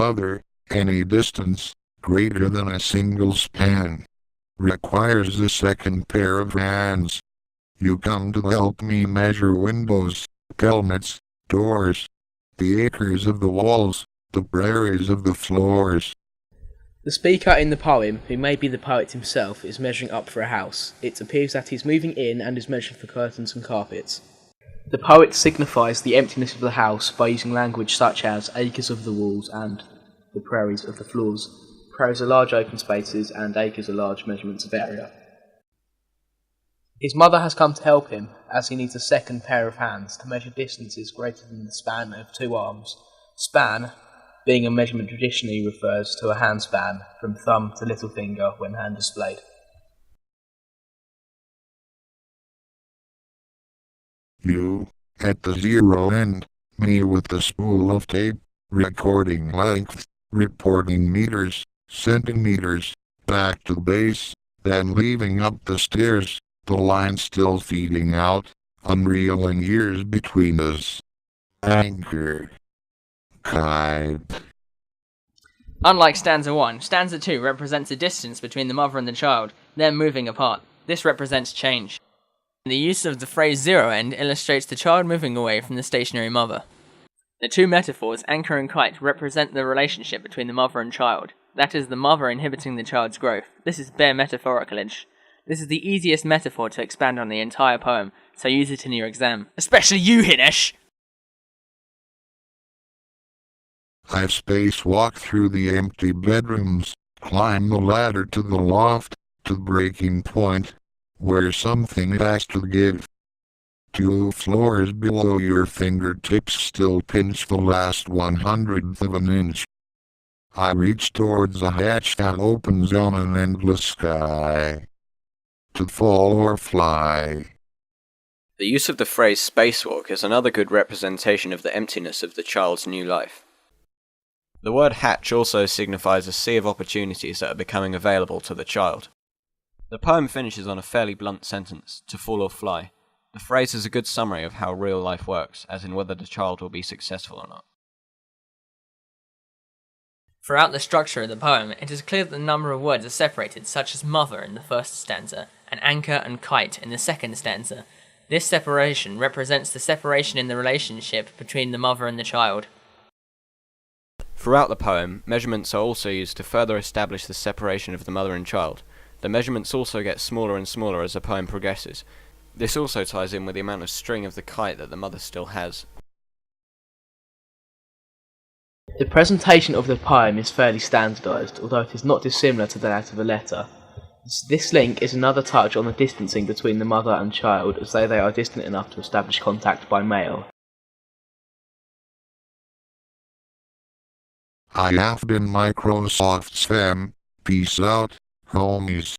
mother, any distance greater than a single span requires a second pair of hands. You come to help me measure windows, helmets, doors, the acres of the walls, the prairies of the floors. The speaker in the poem, who may be the poet himself, is measuring up for a house. It appears that he is moving in and is measuring for curtains and carpets. The poet signifies the emptiness of the house by using language such as acres of the walls and the prairies of the floors. Prairies are large open spaces and acres are large measurements of area. His mother has come to help him, as he needs a second pair of hands to measure distances greater than the span of 2 arms. Span, being a measurement traditionally, refers to a hand span from thumb to little finger when hand displayed. You, at the zero end, me with the spool of tape, recording length, reporting meters, centimeters, back to base, then leaving up the stairs, the line still feeding out, unreeling years between us. Anchor. Kite. Unlike stanza 1, stanza 2 represents a distance between the mother and the child, them moving apart. This represents change. The use of the phrase zero end illustrates the child moving away from the stationary mother. The two metaphors, anchor and kite, represent the relationship between the mother and child. That is, the mother inhibiting the child's growth. This is bare metaphoricalage. This is the easiest metaphor to expand on the entire poem, so use it in your exam. Especially you, Hinesh! I spacewalk through the empty bedrooms, climb the ladder to the loft, to breaking point, where something has to give. 2 floors below your fingertips still pinch the last 1/100th of an inch. I reach towards a hatch that opens on an endless sky. To fall or fly. The use of the phrase spacewalk is another good representation of the emptiness of the child's new life. The word hatch also signifies a sea of opportunities that are becoming available to the child. The poem finishes on a fairly blunt sentence, to fall or fly. The phrase is a good summary of how real life works, as in whether the child will be successful or not. Throughout the structure of the poem, it is clear that the number of words are separated, such as mother in the first stanza, and anchor and kite in the second stanza. This separation represents the separation in the relationship between the mother and the child. Throughout the poem, measurements are also used to further establish the separation of the mother and child. The measurements also get smaller and smaller as the poem progresses. This also ties in with the amount of string of the kite that the mother still has. The presentation of the poem is fairly standardised, although it is not dissimilar to that of a letter. This link is another touch on the distancing between the mother and child, as though they are distant enough to establish contact by mail. I have been Microsoft's fam. Peace out, homies.